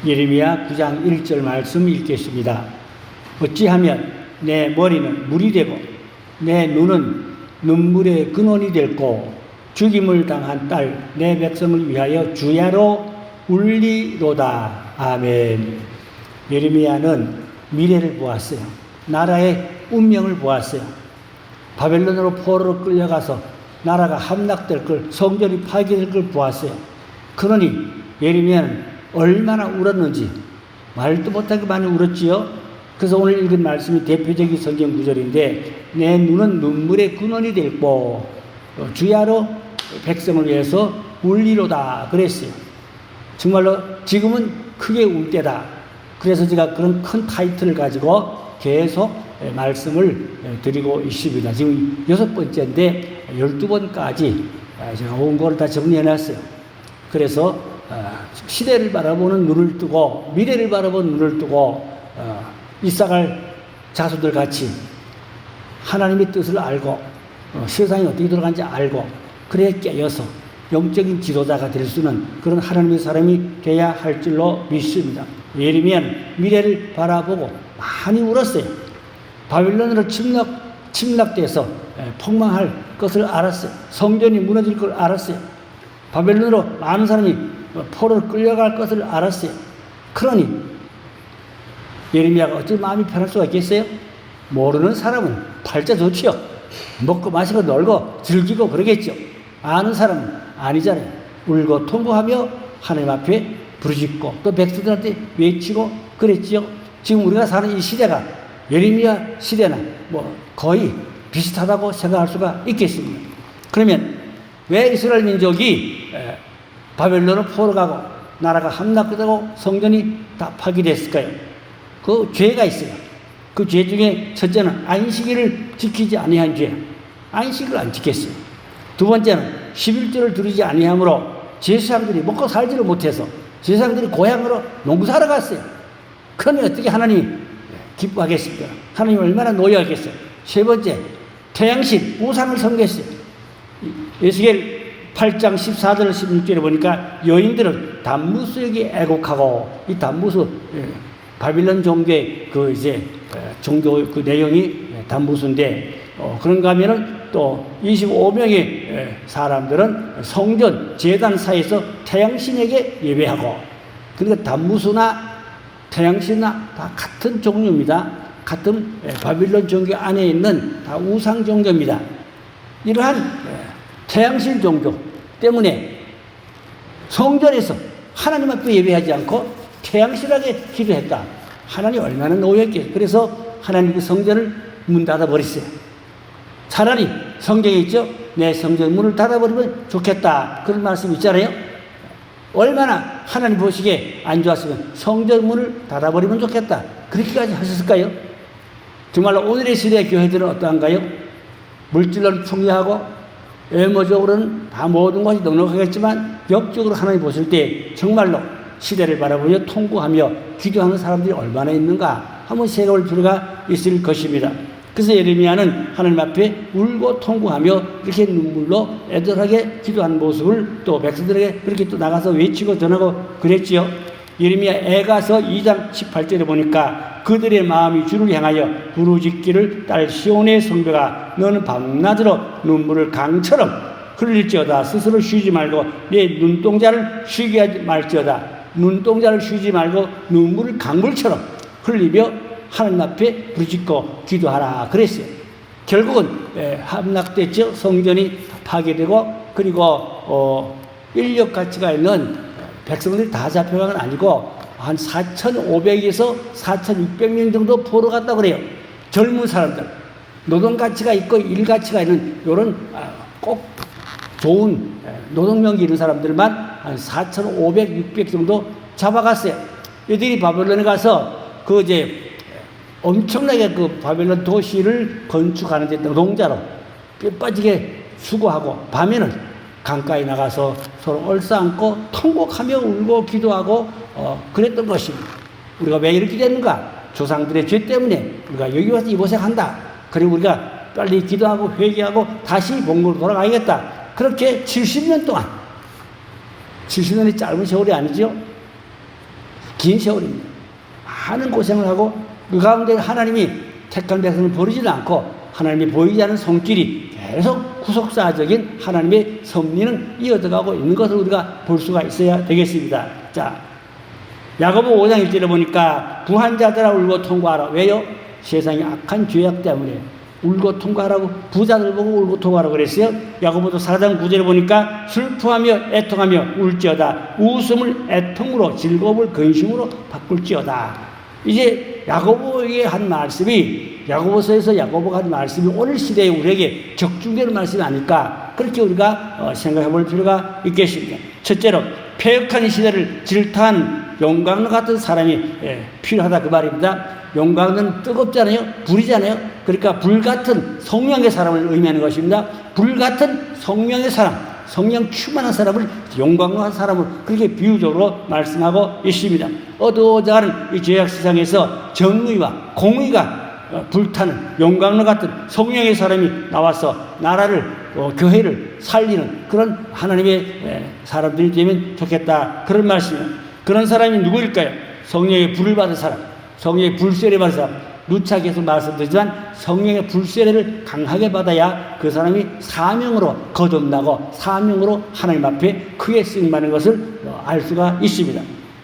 예레미야 9장 1절 말씀 읽겠습니다. 어찌하면 내 머리는 물이 되고 내 눈은 눈물의 근원이 됐고 죽임을 당한 딸 내 백성을 위하여 주야로 울리로다. 아멘. 예레미야는 미래를 보았어요. 나라의 운명을 보았어요. 바벨론으로 포로로 끌려가서 나라가 함락될 걸, 성전이 파괴될 걸 보았어요. 그러니 예레미야는 얼마나 울었는지 말도 못하게 많이 울었지요. 그래서 오늘 읽은 말씀이 대표적인 성경 구절인데, 내 눈은 눈물의 근원이 됐고 주야로 백성을 위해서 울리로다 그랬어요. 정말로 지금은 크게 울 때다. 그래서 제가 그런 큰 타이틀을 가지고 계속 말씀을 드리고 있습니다. 지금 6번째인데 12번까지 제가 온 거를 다 정리해놨어요. 그래서 시대를 바라보는 눈을 뜨고 미래를 바라보는 눈을 뜨고 이사갈 자손들 같이 하나님의 뜻을 알고 세상이 어떻게 돌아가는지 알고 그래 깨어서 영적인 지도자가 될 수 있는 그런 하나님의 사람이 돼야 할 줄로 믿습니다. 예레미야는 미래를 바라보고 많이 울었어요. 바빌론으로 침략돼서 폭망할 것을 알았어요. 성전이 무너질 걸 알았어요. 바벨론으로 많은 사람이 포로로 끌려갈 것을 알았어요. 그러니 예레미야가 어찌 마음이 편할 수가 있겠어요? 모르는 사람은 팔자 좋지요. 먹고 마시고 놀고 즐기고 그러겠죠. 아는 사람은 아니잖아요. 울고 통곡하며 하나님 앞에 부르짖고 또 백성들한테 외치고 그랬지요. 지금 우리가 사는 이 시대가 예레미야 시대나 뭐 거의 비슷하다고 생각할 수가 있겠습니다. 그러면 왜 이스라엘 민족이 바벨론으로 포로 가고 나라가 함락되고 성전이 다 파괴됐을까요? 그 죄가 있어요. 그 죄 중에 첫째는 안식일을 지키지 아니한 죄. 안식을 안 지켰어요. 두 번째는 11조를 드리지 아니함으로 제사장들이 먹고 살지를 못해서 제사장들이 고향으로 농사를 갔어요. 그러니 어떻게 하나님이 기뻐하겠습니까? 하나님이 얼마나 노여하겠어요. 세 번째, 태양신, 우상을 섬겼어요. 에스겔 8장 14절 16절에 보니까 여인들은 단무스에게 애곡하고, 이 단무스 바빌론 종교의 그 이제 종교 그 내용이 단무스인데, 그런가 하면은 또 25명의 사람들은 성전 제단 사이에서 태양신에게 예배하고, 그러니까 단무스나 태양신이나 다 같은 종류입니다. 같은 바빌론 종교 안에 있는 다 우상 종교입니다. 이러한 태양신 종교 때문에 성전에서 하나님 앞에 예배하지 않고 태양신에게 기도했다. 하나님 얼마나 노였겠어요. 그래서 하나님 그 성전을 문 닫아버렸어요. 차라리 성경에 있죠. 내 성전 문을 닫아버리면 좋겠다. 그런 말씀 있잖아요. 얼마나 하나님 보시기에 안 좋았으면 성전 문을 닫아버리면 좋겠다. 그렇게까지 하셨을까요? 정말로 오늘의 시대의 교회들은 어떠한가요? 물질로는 풍요하고 외모적으로는 다 모든 것이 넉넉하겠지만 영적으로 하나님 보실 때 정말로 시대를 바라보며 통곡하며 기도하는 사람들이 얼마나 있는가 한번 생각할 필요가 있을 것입니다. 그래서 예레미야는 하나님 앞에 울고 통곡하며 이렇게 눈물로 애절하게 기도하는 모습을 또 백성들에게 그렇게 또 나가서 외치고 전하고 그랬지요. 예레미야 애가서 2장 18절에 보니까 그들의 마음이 주를 향하여 부르짖기를 딸 시온의 성벽아 너는 밤낮으로 눈물을 강처럼 흘릴지어다. 스스로 쉬지 말고 내 눈동자를 쉬게 하지 말지어다. 눈동자를 쉬지 말고 눈물을 강물처럼 흘리며 하나님 앞에 부르짖고 기도하라 그랬어요. 결국은 함락됐죠. 성전이 파괴되고 그리고 인력 가치가 있는 백성들이 다 잡혀간 건 아니고 한 4,500에서 4,600명 정도 포로 갔다고 그래요. 젊은 사람들, 노동 가치가 있고 일 가치가 있는 이런 꼭 좋은 노동력이 있는 사람들만 한 4,500, 600 정도 잡아갔어요. 이들이 바벨론에 가서 그 이제 엄청나게 그 바벨론 도시를 건축하는 데 노동자로 뼈 빠지게 수고하고 밤에는 강가에 나가서 서로 얼싸안고 통곡하며 울고 기도하고 그랬던 것입니다. 우리가 왜 이렇게 됐는가? 조상들의 죄 때문에 우리가 여기 와서 이 고생한다. 그리고 우리가 빨리 기도하고 회개하고 다시 본국으로 돌아가야겠다. 그렇게 70년 동안 70년이 짧은 세월이 아니죠. 긴 세월입니다. 많은 고생을 하고 그 가운데 하나님이 택한 백성을 버리지도 않고 하나님이 보이지 않는 손길이 계속 구속사적인 하나님의 섭리는 이어져가고 있는 것을 우리가 볼 수가 있어야 되겠습니다. 자, 야고보 5장 1절에 보니까 부한 자들아 울고 통과하라. 왜요? 세상의 악한 죄악 때문에 울고 통과하라고, 부자들 보고 울고 통과하라고 그랬어요. 야고보도 4장 9절에 보니까 슬퍼하며 애통하며 울지어다. 웃음을 애통으로, 즐거움을 근심으로 바꿀지어다. 이제 야고보에게 한 말씀이, 야고보서에서 야고보가 한 말씀이 오늘 시대에 우리에게 적중되는 말씀이 아닐까, 그렇게 우리가 생각해 볼 필요가 있겠습니다. 첫째로 폐역한 이 시대를 질타한 용광로 같은 사람이 필요하다, 그 말입니다. 용광로는 뜨겁잖아요, 불이잖아요. 그러니까 불 같은 성령의 사람을 의미하는 것입니다. 불 같은 성령의 사람, 성령 충만한 사람을 용광로한 사람을 그렇게 비유적으로 말씀하고 있습니다. 어두워져가는 이 죄악 세상에서 정의와 공의가 불타는 용광로 같은 성령의 사람이 나와서 나라를, 교회를 살리는 그런 하나님의 사람들이 되면 좋겠다, 그런 말씀입니다. 그런 사람이 누구일까요? 성령의 불을 받은 사람, 성령의 불세례를 받은 사람. 누차 계속 말씀드리지만 성령의 불세례를 강하게 받아야 그 사람이 사명으로 거듭나고 사명으로 하나님 앞에 크게 쓰임받는 것을 알 수가 있습니다.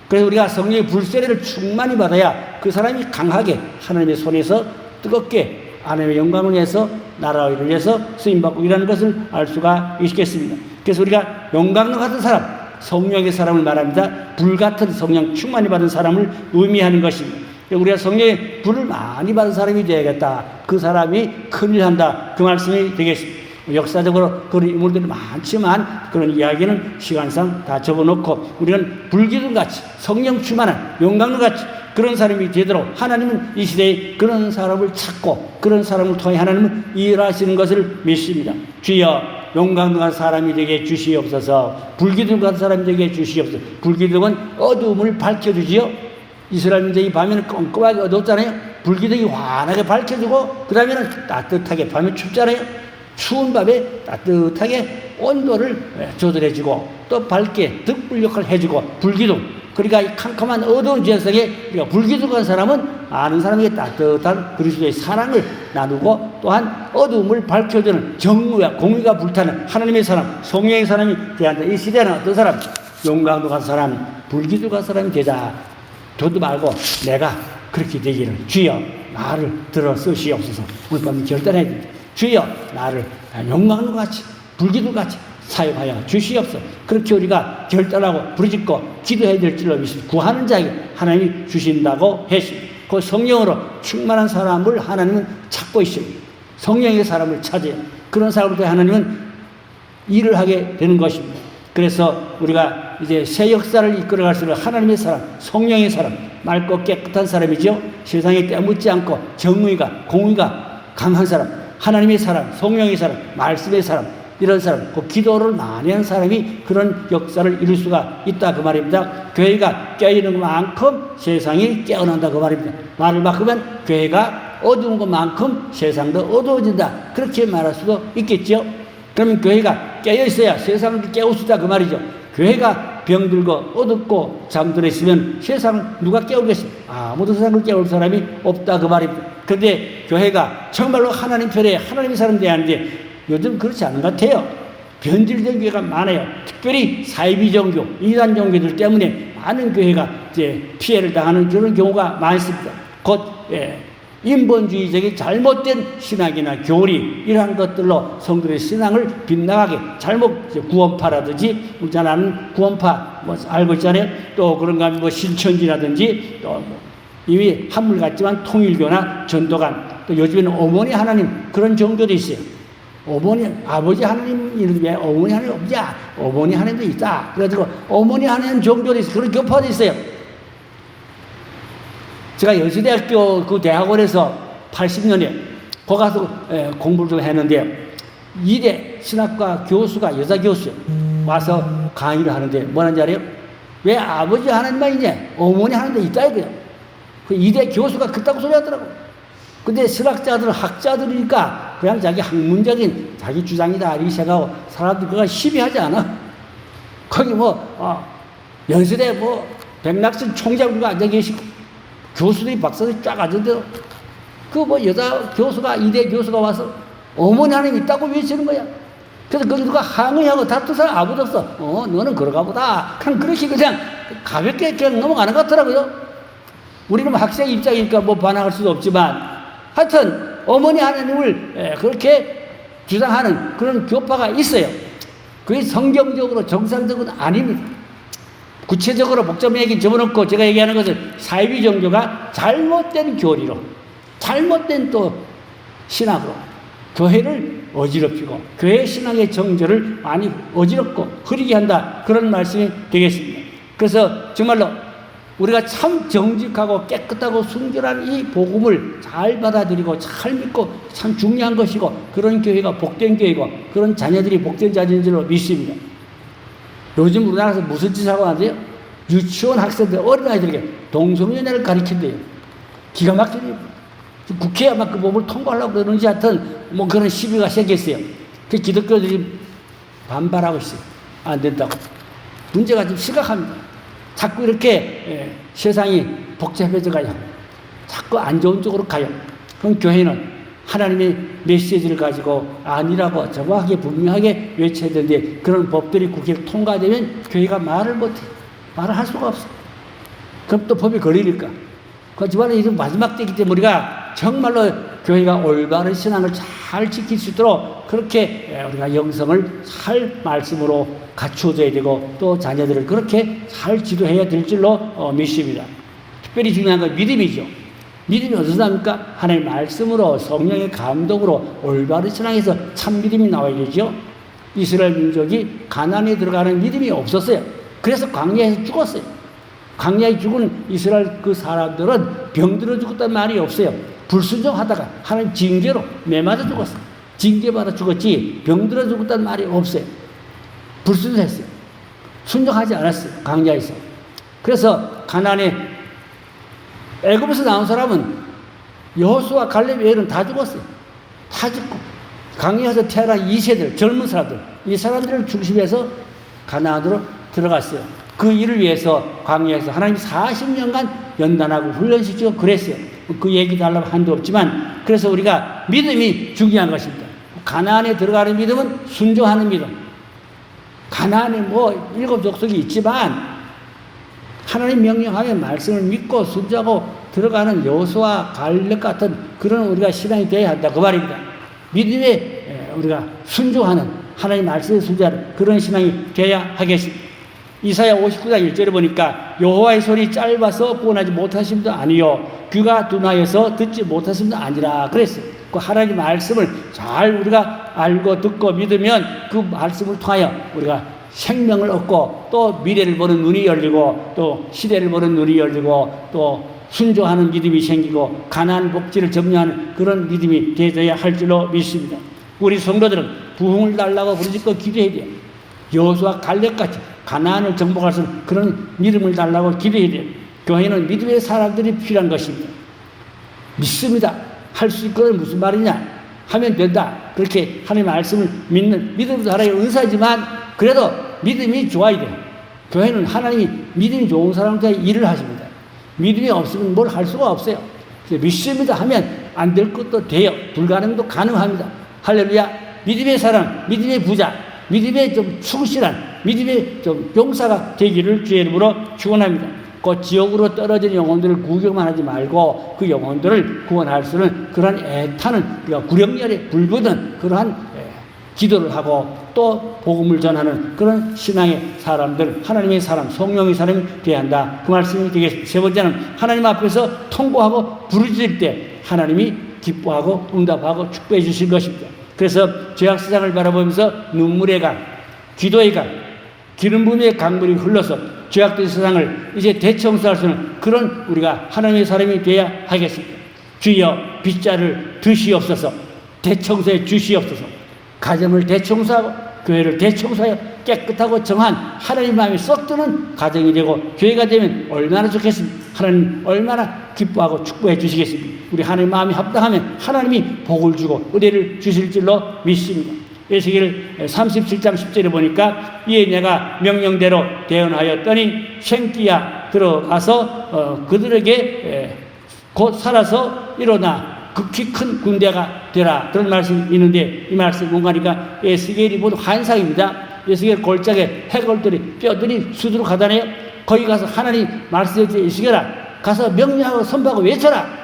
그래서 우리가 성령의 불세례를 충만히 받아야 그 사람이 강하게 하나님의 손에서 뜨겁게 하나님의 영광을 위해서, 나라를 위해서 쓰임받고 이라는 것을 알 수가 있겠습니다. 그래서 우리가 영광로 같은 사람, 성령의 사람을 말합니다. 불 같은 성령 충만히 받은 사람을 의미하는 것입니다. 우리가 성령의 불을 많이 받은 사람이 되야겠다, 그 사람이 큰일 한다, 그 말씀이 되겠습니다. 역사적으로 그런 인물들이 많지만 그런 이야기는 시간상 다 접어놓고 우리는 불기둥같이 성령 충만한 영광로같이 그런 사람이 되도록 하나님은 이 시대에 그런 사람을 찾고 그런 사람을 통해 하나님은 일하시는 것을 믿습니다. 주여 용광로한 사람이 되게 주시옵소서. 불기둥 같은 사람이 되게 주시옵소서. 불기둥은 어두움을 밝혀주지요. 이스라엘인들이 밤에는 꼼꼼하게 어둡잖아요. 불기둥이 환하게 밝혀주고 그 다음에는 따뜻하게, 밤에 춥잖아요. 추운 밤에 따뜻하게 온도를 조절해주고 또 밝게 득불 역할을 해주고 불기둥. 그러니까 이 캄캄한 어두운 지역성에 우리가 불기둥한 사람은 아는 사람에게 따뜻한 그리스도의 사랑을 나누고 또한 어두움을 밝혀주는 정의와 공의가 불타는 하나님의 사람, 성령의 사람이 되어야 한다. 이 시대는 어떤 사람? 용광로 같은 사람, 불기둥 같은 사람이 되자. 저도 말고 내가 그렇게 되기를 주여 나를 들어 쓰시옵소서. 오늘 밤 결단해야 됩니다. 주여 나를 용광로같이 불기둥같이 사용하여 주시옵소서. 그렇게 우리가 결단하고 부르짖고 기도해야 될 줄로 믿습니다. 구하는 자에게 하나님이 주신다고 했습니다. 그 성령으로 충만한 사람을 하나님은 찾고 있습니다. 성령의 사람을 찾아요. 그런 사람을 통해 하나님은 일을 하게 되는 것입니다. 그래서 우리가 이제 새 역사를 이끌어갈 수 있는 하나님의 사람, 성령의 사람, 맑고 깨끗한 사람이죠. 세상에 때묻지 않고 정의가, 공의가 강한 사람, 하나님의 사람, 성령의 사람, 말씀의 사람, 이런 사람, 그 기도를 많이 한 사람이 그런 역사를 이룰 수가 있다, 그 말입니다. 교회가 깨어있는 것만큼 세상이 깨어난다, 그 말입니다. 말을 바꾸면 교회가 어두운 것만큼 세상도 어두워진다, 그렇게 말할 수도 있겠죠. 그러면 교회가 깨어있어야 세상을 깨울 수 있다, 그 말이죠. 교회가 병들고 어둡고 잠들어 있으면 세상을 누가 깨우겠습니까? 아무도 세상을 깨울 사람이 없다, 그 말입니다. 그런데 교회가 정말로 하나님 편에 하나님의 사람 되어야 하는데 요즘 그렇지 않은 것 같아요. 변질된 교회가 많아요. 특별히 사이비 종교, 이단 종교들 때문에 많은 교회가 이제 피해를 당하는 그런 경우가 많습니다. 곧 인본주의적인 잘못된 신학이나 교리 이러한 것들로 성도의 신앙을 빗나가게 잘못 구원파라든지 우리가 아는 구원파 뭐 알고 있잖아요. 또 그런가 하면 뭐 신천지라든지 또 뭐 이미 한물 같지만 통일교나 전도관 또 요즘에는 어머니 하나님 그런 종교도 있어요. 어머니 아버지 하나님 이런데 어머니 하나님 없냐? 어머니 하나님도 있다. 그래가지고 어머니 하나님 종교도 있어요. 그런 교파도 있어요. 제가 연세대학교 그 대학원에서 80년에 거기 가서 공부를 좀 했는데요. 2대 신학과 교수가 여자 교수 와서 강의를 하는데 뭐라는지 알아요? 왜 아버지 하나님만 있냐? 어머니 하나님도 있다 이거예요. 그 2대 교수가 그따구 소리 하더라고요. 근데 신학자들은 학자들이니까 그냥 자기 학문적인 자기 주장이다 이렇게 생각하고 사람들 그거 시비하지 않아. 거기 뭐 연세대 뭐 백낙선 총장도 앉아 계시고, 교수들이 박사들이 쫙 앉은데도, 여자 교수가, 이대 교수가 와서 어머니 하나님 있다고 외치는 거야. 그래서 거기 누가 항의하고 다툰 사람 아무도 없어. 너는 그런가 보다. 그렇게 그냥 가볍게 그냥 넘어가는 것 같더라고요. 우리는 학생 입장이니까 뭐 반항할 수도 없지만, 하여튼, 어머니 하나님을 그렇게 주장하는 그런 교파가 있어요. 그게 성경적으로 정상적으로는 아닙니다. 구체적으로 복잡한 얘기 접어놓고 제가 얘기하는 것은 사이비 종교가 잘못된 교리로, 잘못된 또 신학으로 교회를 어지럽히고 교회 신앙의 정절을 많이 어지럽고 흐리게 한다. 그런 말씀이 되겠습니다. 그래서 정말로 우리가 참 정직하고 깨끗하고 순결한 이 복음을 잘 받아들이고 잘 믿고 참 중요한 것이고, 그런 교회가 복된 교회고 그런 자녀들이 복된 자녀인 줄로 믿습니다. 요즘 우리나라에서 무슨 짓을 하고 하는데요? 유치원 학생들, 어린아이들에게 동성연애를 가르친대요. 기가 막히네요. 국회에 막 그 법을 통과하려고 그러는지 하여튼 뭐 그런 시비가 생겼어요. 그 기독교들이 반발하고 있어요. 안 된다고. 문제가 좀 심각합니다. 자꾸 이렇게 세상이 복잡해져 가요. 자꾸 안 좋은 쪽으로 가요. 그럼 교회는 하나님의 메시지를 가지고 아니라고 정확하게 분명하게 외쳐야 되는데, 그런 법들이 국회에 통과되면 교회가 말을 못해. 말을 할 수가 없어. 그럼 또 법이 걸리니까. 그렇지만 이제 마지막 때이기 때문에 우리가 정말로 교회가 올바른 신앙을 잘 지킬 수 있도록 그렇게 우리가 영성을 잘 말씀으로 갖추어줘야 되고, 또 자녀들을 그렇게 잘 지도해야 될 줄로 믿습니다. 특별히 중요한 건 믿음이죠. 믿음이 어디서 납니까? 하나님의 말씀으로, 성령의 감동으로 올바른 신앙에서 참 믿음이 나와야 되죠. 이스라엘 민족이 가나안에 들어가는 믿음이 없었어요. 그래서 광야에서 죽었어요. 광야에 죽은 이스라엘 그 사람들은 병들어 죽었다는 말이 없어요. 불순종하다가 하나님 징계로 매맞아 죽었어요. 징계받아 죽었지 병들어 죽었다는 말이 없어요. 불순종했어요. 순종하지 않았어요. 광야에서. 그래서 가나안에 애굽에서 나온 사람은 여호수아 갈렙 외에는 다 죽었어요. 다 죽고 광야에서 태어난 2세들 젊은 사람들, 이 사람들을 중심해서 가나안으로 들어갔어요. 그 일을 위해서 광야에서 하나님 40년간 연단하고 훈련시키고 그랬어요. 그 얘기도 하려면 한도 없지만, 그래서 우리가 믿음이 중요한 것입니다. 가나안에 들어가는 믿음은 순종하는 믿음. 가나안에 뭐 7 족속이 있지만 하나님 명령하면 말씀을 믿고 순종하고 들어가는 여호수아 갈렙 같은 그런 우리가 신앙이 되어야 한다, 그 말입니다. 믿음에 우리가 순종하는, 하나님 말씀에 순종하는 그런 신앙이 되어야 하겠습니다. 이사야 59장 1절에 보니까 여호와의 손이 짧아서 구원하지 못하심도 아니요 귀가 둔하여서 듣지 못하심도 아니라 그랬어요. 그 하나님 말씀을 잘 우리가 알고 듣고 믿으면 그 말씀을 통하여 우리가 생명을 얻고, 또 미래를 보는 눈이 열리고, 또 시대를 보는 눈이 열리고, 또 순종하는 믿음이 생기고 가나안 복지를 점령하는 그런 믿음이 되어야 할 줄로 믿습니다. 우리 성도들은 부흥을 달라고 부르짖고 기도해야 돼요. 여호수아 갈렙같이 가나안을 정복할 수 있는 그런 믿음을 달라고 기도해야 돼요. 교회는 믿음의 사람들이 필요한 것입니다. 믿습니다. 할 수 있거든 무슨 말이냐? 하면 된다. 그렇게 하나님의 말씀을 믿는 믿음도 하나의 은사지만 그래도 믿음이 좋아야 돼요. 교회는 하나님이 믿음이 좋은 사람한테 일을 하십니다. 믿음이 없으면 뭘 할 수가 없어요. 믿습니다 하면 안 될 것도 돼요. 불가능도 가능합니다. 할렐루야. 믿음의 사람, 믿음의 부자, 믿음의 좀 충실한, 믿음의 좀 용사가 되기를 주의 이름으로 축원합니다. 그 지옥으로 떨어진 영혼들을 구경만 하지 말고 그 영혼들을 구원할 수 있는 그러한 애타는 우리가 구령열에 불붙은 그러한 기도를 하고 또 복음을 전하는 그런 신앙의 사람들, 하나님의 사람, 성령의 사람이 되어야 한다. 그 말씀이 되겠습니다. 세 번째는 하나님 앞에서 통고하고 부르짖을 때 하나님이 기뻐하고 응답하고 축복해 주실 것입니다. 그래서 죄악세상을 바라보면서 눈물의 강, 기도의 강, 기름 부음의 강물이 흘러서 죄악된 세상을 이제 대청소할 수 있는 그런 우리가 하나님의 사람이 되어야 하겠습니다. 주여 빗자를 드시옵소서, 대청소해 주시옵소서. 가정을 대청소하고 교회를 대청소하여 깨끗하고 정한 하나님 마음이 썩 드는 가정이 되고 교회가 되면 얼마나 좋겠습니까? 하나님 얼마나 기뻐하고 축복해 주시겠습니까? 우리 하나님 마음이 합당하면 하나님이 복을 주고 은혜를 주실 줄로 믿습니다. 에스겔 37장 10절에 보니까 이에 내가 명령대로 대언하였더니 생기야 들어가서 그들에게 곧 살아서 일어나 극히 큰 군대가 되라. 그런 말씀이 있는데 이 말씀 뭔가니까 에스겔이 본 환상입니다. 에스겔 골짜기에 해골들이 뼈들이 수두룩 하다네요. 거기 가서 하나님 말씀하셨지. 에스겔아 가서 명령하고 선포하고 외쳐라.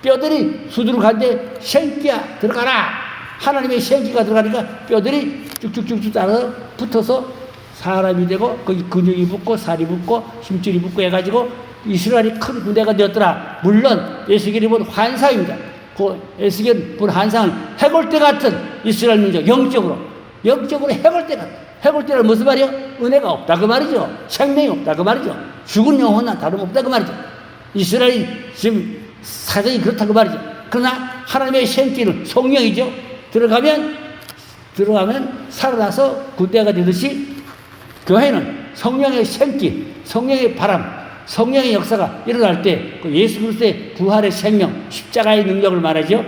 뼈들이 수두룩한데 생기야 들어가라. 하나님의 생기가 들어가니까 뼈들이 쭉쭉쭉쭉 따라서 붙어서 사람이 되고 거기 근육이 붙고 살이 붙고 힘줄이 붙고 해가지고 이스라엘이 큰 군대가 되었더라. 물론 에스겔이 본 환상입니다. 그 에스겔이 본 환상은 해골대 같은 이스라엘 민족 영적으로 해골대 같은. 해골대는 무슨 말이요? 은혜가 없다 그 말이죠. 생명이 없다 그 말이죠. 죽은 영혼은 다름없다 그 말이죠. 이스라엘이 지금 사정이 그렇다 그 말이죠. 그러나 하나님의 생기는 성령이죠. 들어가면 살아나서 군대가 되듯이 교회는 성령의 생기, 성령의 바람, 성령의 역사가 일어날 때 그 예수 그리스도의 부활의 생명, 십자가의 능력을 말하죠.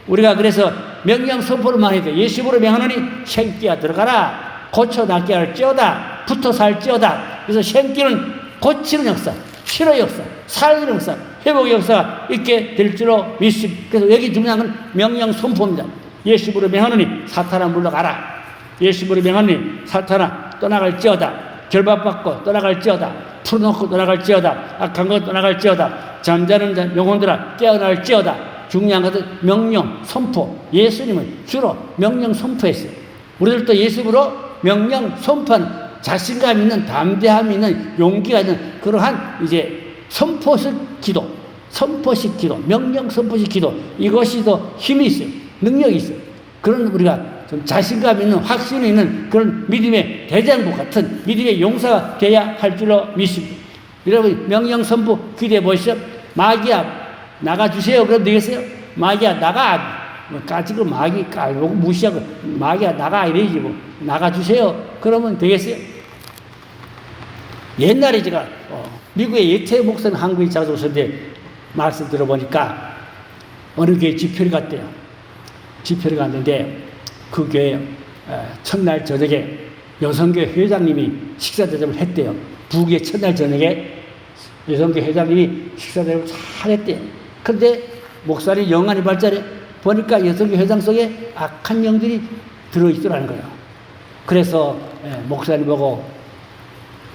우리가 그래서 명령 선포를 많이 해도 예수로 명하노니 생기야 들어가라. 고쳐 낫게 할지어다. 붙어 살지어다. 그래서 생기는 고치는 역사, 치료의 역사, 살리는 역사, 회복의 역사가 있게 될 줄로 믿습니다. 그래서 여기 중요한 건 명령 선포입니다. 예수로 명하노니 사탄아 물러가라. 예수로 명하노니 사탄아 떠나갈지어다. 결박받고 떠나갈지어다. 풀어놓고 떠나갈지어다. 악한 것 떠나갈지어다. 잠자는 영혼들아 깨어날지어다. 중요한 것은 명령 선포. 예수님은 주로 명령 선포했어요. 우리들도 예수로 명령 선포한 자신감 있는 담대함 있는 용기가 있는 그러한 이제 선포식 기도, 명령 선포식 기도, 이것이 더 힘이 있어요. 능력이 있어요. 그런 우리가 좀 자신감 있는 확신 있는 그런 믿음의 대장부 같은 믿음의 용사가 돼야 할 줄로 믿습니다. 여러분 명령 선포 기대해 보시죠. 마귀야 나가주세요. 그럼 되겠어요? 마귀야 나가. 까짓거 마귀 깔고 무시하고 마귀야 나가 이래야지 뭐. 나가주세요. 그러면 되겠어요? 옛날에 제가 미국의 예태 목사님 한국에 자주 오셨는데 말씀 들어보니까 어느 교회 집회를 갔대요. 집회를 갔는데 그 교회 첫날 저녁에 여성교회 회장님이 식사 대접을 했대요. 부교회 첫날 저녁에 여성교회 회장님이 식사 대접을 잘 했대요. 그런데 목사님 영안이 발달해 보니까 여성교회 회장 속에 악한 영들이 들어있더라는 거예요. 그래서 목사님 보고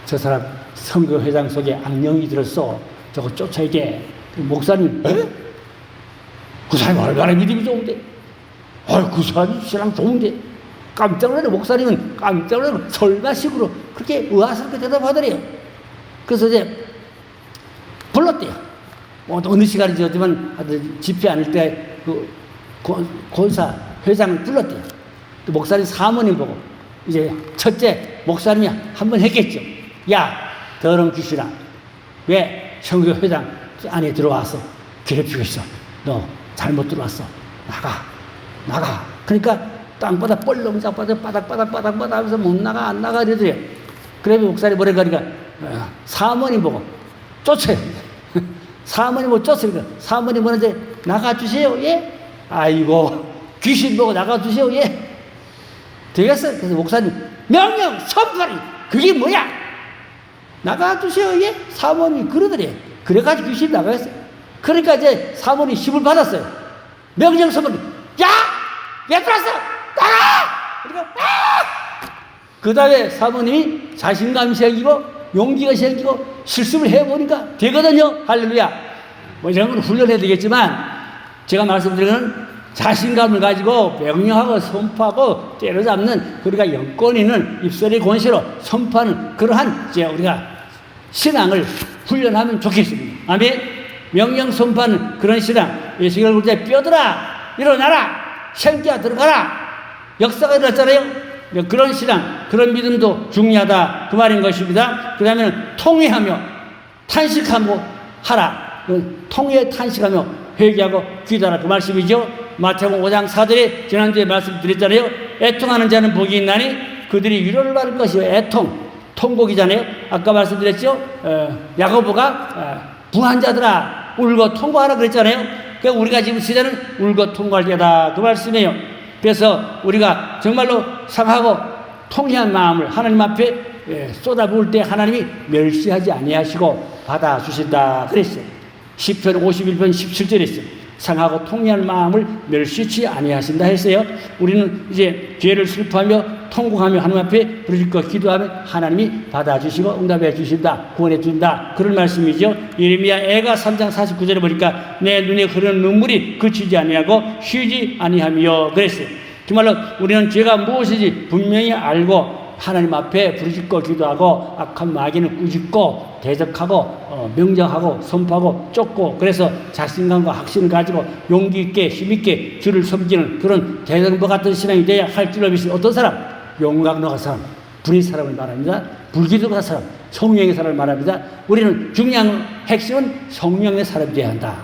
저 사람 선교회장 속에 악령이 들었어. 저거 쫓아야 돼. 목사님 그 사람이 얼마나 믿음이 좋은데 그 사람이 신랑 좋은데 깜짝 놀라네. 목사님은 깜짝 놀라고 설마식으로 그렇게 의아스럽게 대답하더래요. 그래서 이제 불렀대요. 어느 시간인지 어쩌면 집회 않을 때 그 권사 회장을 불렀대요. 또 목사님 사모님 보고 이제 첫째 목사님이 한번 했겠죠. 야 더러운 귀신아 왜 선교 회장 안에 들어와서 괴롭히고 있어. 너 잘못 들어왔어. 나가. 그러니까 땅바닥 뻘렁 바닥 하면서 못 나가 안 나가 이러더래요. 그러면 목사님 뭐래 가니까 사모님 보고 쫓아요. 사모님 보고 쫓으니까 사모님 뭐는데 나가주세요. 예? 아이고 귀신 보고 나가주세요. 예? 되겠어요? 그래서 목사님 명령 선포하니 그게 뭐야? 나가주세요. 예? 사모님이 그러더래요. 그래가지고 귀신이 나가겠어요. 그러니까 이제 사모님이 힘을 받았어요. 명령 선포하니 야! 왜 들어왔어? 나가! 그러니까 그 다음에 사모님이 자신감이 생기고 용기가 생기고 실습을 해보니까 되거든요. 할렐루야. 뭐 이런 건 훈련해야 되겠지만 제가 말씀드린 건 자신감을 가지고 명령하고 선포하고 때려잡는 우리가 영권 있는 입술의 권세로 선포하는 그러한 이제 우리가 신앙을 훈련하면 좋겠습니다. 아멘. 명령 선포하는 그런 신앙. 예수를 볼 때 뼈들아 일어나라. 생기야 들어가라. 역사가 일어났잖아요. 그런 신앙, 그런 믿음도 중요하다 그 말인 것입니다. 그 다음에 통회하며 탄식하며 하라. 통회 탄식하며 회개하고 기도하라 그 말씀이죠. 마태복음 5장 4절에 지난주에 말씀드렸잖아요. 애통하는 자는 복이 있나니 그들이 위로를 받을 것이요. 애통, 통곡이잖아요. 아까 말씀드렸죠. 야고보가 부한 자들아 울고 통곡하라 그랬잖아요. 그러니까 우리가 지금 시대는 울고 통곡할 때다 그 말씀이에요. 그래서 우리가 정말로 상하고 통쾌한 마음을 하나님 앞에 쏟아부을 때 하나님이 멸시하지 아니하시고 받아주신다 그랬어요. 시편 51편 17절에 있어요. 상하고 통쾌한 마음을 멸시치 아니하신다 했어요. 우리는 이제 죄를 슬퍼하며 통곡하며 하나님 앞에 부르짖고 기도하면 하나님이 받아주시고 응답해 주신다, 구원해 준다, 그런 말씀이죠. 예레미야 애가 3장 49절에 보니까 내 눈에 흐르는 눈물이 그치지 아니하고 쉬지 아니하며 그랬어요. 정말로 우리는 죄가 무엇인지 분명히 알고 하나님 앞에 부르짖고 기도하고 악한 마귀는 꾸짖고 대적하고 명령하고 선포하고 쫓고, 그래서 자신감과 확신을 가지고 용기 있게 힘 있게 주를 섬기는 그런 대성부 같은 신앙이 되어야 할 줄로 믿습니다. 어떤 사람? 용광로가 사람, 불의 사람을 말합니다. 불기도가 사람, 성령의 사람을 말합니다. 우리는 중요한 핵심은 성령의 사람이 되어야 한다.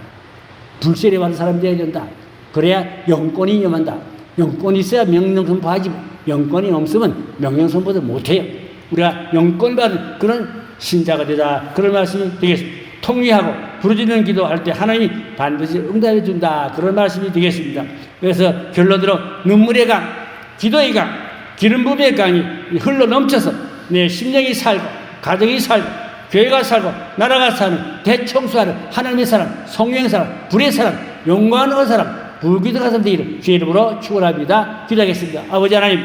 불세례 받은 사람이 되어야 된다. 그래야 영권이 임한다. 영권이 있어야 명령 선포하지, 영권이 없으면 명령 선포도 못해요. 우리가 영권 받은 그런 신자가 되자, 그런 말씀이 되겠습니다. 통회하고 부르짖는 기도할 때 하나님이 반드시 응답해 준다, 그런 말씀이 되겠습니다. 그래서 결론으로 눈물의 강, 기도의 강, 기름 부음의 강이 흘러 넘쳐서 내 심령이 살고 가정이 살고 교회가 살고 나라가 사는 대청소하는 하나님의 사람, 성령의 사람, 불의 사람, 영광의 사람, 불기도가 사람 되기를 주의 이름으로 축원합니다. 기도하겠습니다. 아버지 하나님,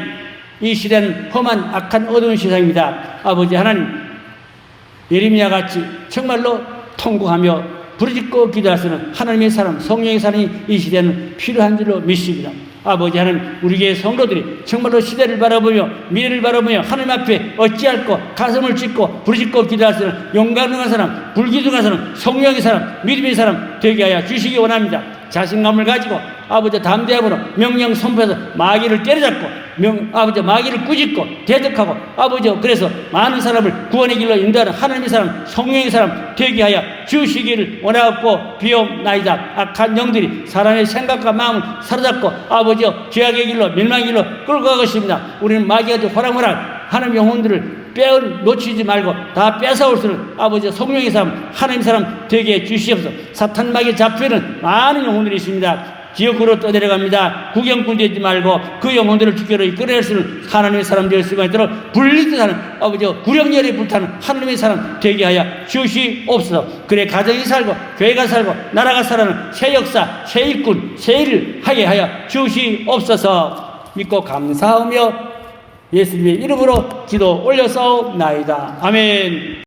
이 시대는 험한 악한 어두운 세상입니다. 아버지 하나님, 예레미야 같이 정말로 통곡하며 부르짖고 기도하시는 하나님의 사람, 성령의 사람이 이 시대는 필요한 줄로 믿습니다. 아버지 하나님, 우리 교회 성도들이 정말로 시대를 바라보며 미래를 바라보며 하나님 앞에 어찌할꼬 가슴을 찢고 부르짖고 기도하시는 용감한 사람, 불기둥한 사람, 성령의 사람, 믿음의 사람 되게 하여 주시기 원합니다. 자신감을 가지고 아버지 담대함으로 명령 선포해서 마귀를 때려잡고 아버지 마귀를 꾸짖고 대적하고 아버지 그래서 많은 사람을 구원의 길로 인도하는 하나님의 사람, 성령의 사람 되게 하여 주시기를 원하고 비옵나이다. 악한 영들이 사람의 생각과 마음을 사로잡고 아버지 죄악의 길로 멸망의 길로 끌고 가겠습니다. 우리는 마귀한테 호랑호랑 하나님 영혼들을 놓치지 말고 다 뺏어올 수 있는 아버지 성령의 사람, 하나님 사람 되게 해주시옵소서. 사탄 마귀 잡혀는 많은 영혼들이 있습니다. 지역으로 떠내려갑니다. 구경꾼 되지 말고 그 영혼들을 주께로 이끌어낼 수 있는 하나님의 사람 될 수가 있도록 불리듯하는 아버지 구령열에 불타는 하나님의 사람 되게 하여 주시옵소서. 그래 가정이 살고 교회가 살고 나라가 살아는 새 역사, 새 일꾼, 새 일을 하게 하여 주시옵소서. 믿고 감사하며 예수님의 이름으로 기도 올려싸옵나이다. 아멘.